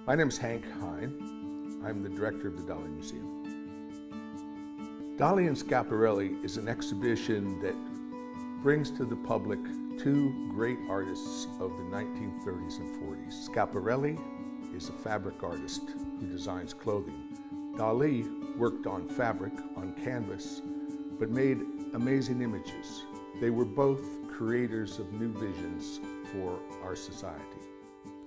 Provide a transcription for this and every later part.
My name is Hank Hine. I'm the director of the Dali Museum. Dali and Schiaparelli is an exhibition that brings to the public two great artists of the 1930s and 40s. Schiaparelli is a fabric artist who designs clothing. Dali worked on fabric, on canvas, but made amazing images. They were both creators of new visions for our society.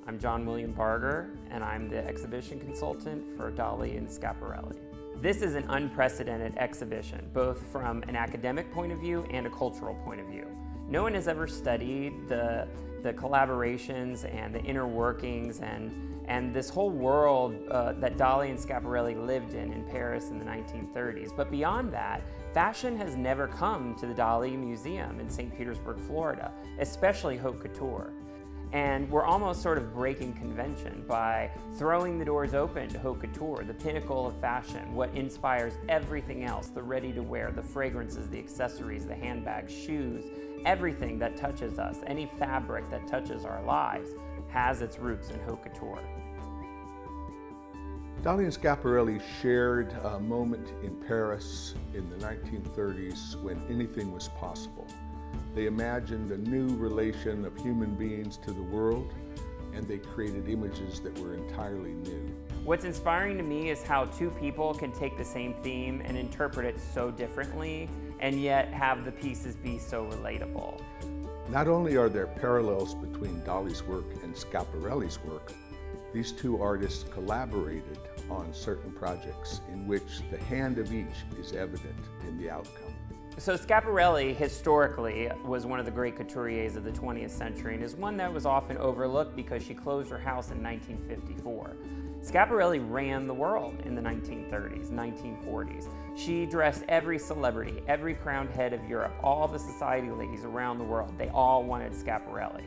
I'm John William Barger, and I'm the exhibition consultant for Dali and Schiaparelli. This is an unprecedented exhibition, both from an academic point of view and a cultural point of view. No one has ever studied the collaborations and the inner workings and this whole world that Dali and Schiaparelli lived in Paris in the 1930s. But beyond that, fashion has never come to the Dali Museum in St. Petersburg, Florida, especially haute couture. And we're almost sort of breaking convention by throwing the doors open to haute couture, the pinnacle of fashion, what inspires everything else, the ready-to-wear, the fragrances, the accessories, the handbags, shoes, everything that touches us, any fabric that touches our lives has its roots in haute couture. Dali and Schiaparelli shared a moment in Paris in the 1930s when anything was possible. They imagined a new relation of human beings to the world, and they created images that were entirely new. What's inspiring to me is how two people can take the same theme and interpret it so differently, and yet have the pieces be so relatable. Not only are there parallels between Dali's work and Schiaparelli's work, these two artists collaborated on certain projects in which the hand of each is evident in the outcome. So Schiaparelli historically was one of the great couturiers of the 20th century and is one that was often overlooked because she closed her house in 1954. Schiaparelli ran the world in the 1930s, 1940s. She dressed every celebrity, every crowned head of Europe, all the society ladies around the world. They all wanted Schiaparelli.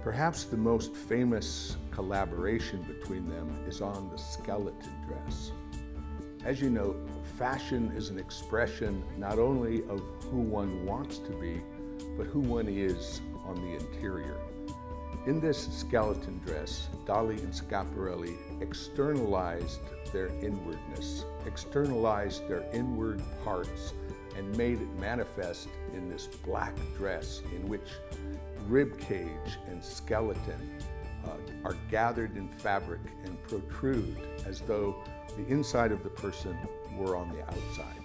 Perhaps the most famous collaboration between them is on the skeleton dress. As you know, fashion is an expression not only of who one wants to be, but who one is on the interior. In this skeleton dress, Dali and Schiaparelli externalized their inwardness, externalized their inward parts, and made it manifest in this black dress in which rib cage and skeleton are gathered in fabric and protrude as though the inside of the person were on the outside.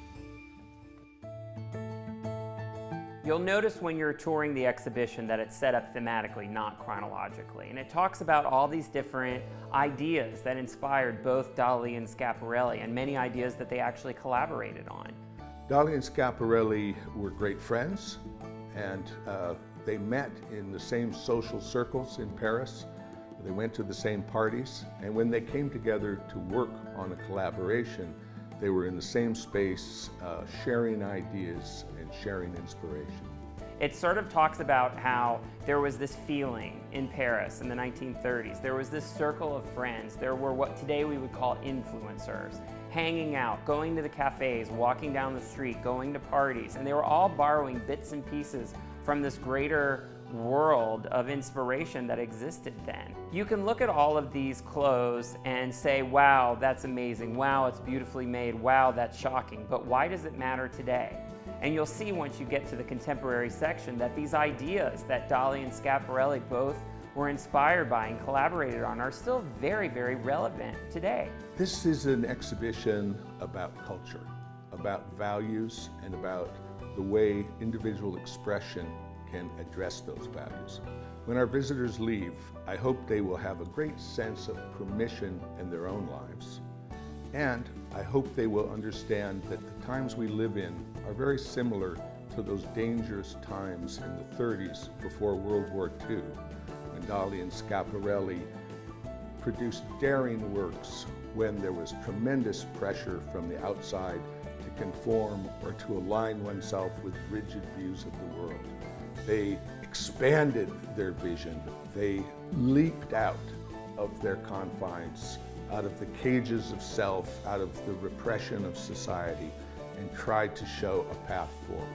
You'll notice when you're touring the exhibition that it's set up thematically, not chronologically. And it talks about all these different ideas that inspired both Dali and Schiaparelli, and many ideas that they actually collaborated on. Dali and Schiaparelli were great friends, and they met in the same social circles in Paris. They went to the same parties, and when they came together to work on a collaboration, they were in the same space, sharing ideas and sharing inspiration. It sort of talks about how there was this feeling in Paris in the 1930s. There was this circle of friends. There were what today we would call influencers, hanging out, going to the cafes, walking down the street, going to parties, and they were all borrowing bits and pieces from this greater world of inspiration that existed then. You can look at all of these clothes and say, wow, that's amazing, wow, it's beautifully made, wow, that's shocking, but why does it matter today? And you'll see once you get to the contemporary section that these ideas that Dali and Schiaparelli both were inspired by and collaborated on are still very, very relevant today. This is an exhibition about culture, about values, and about the way individual expression can address those values. When our visitors leave, I hope they will have a great sense of permission in their own lives. And I hope they will understand that the times we live in are very similar to those dangerous times in the 30s before World War II, when Dali and Schiaparelli produced daring works when there was tremendous pressure from the outside to conform or to align oneself with rigid views of the world. They expanded their vision. They leaped out of their confines, out of the cages of self, out of the repression of society, and tried to show a path forward.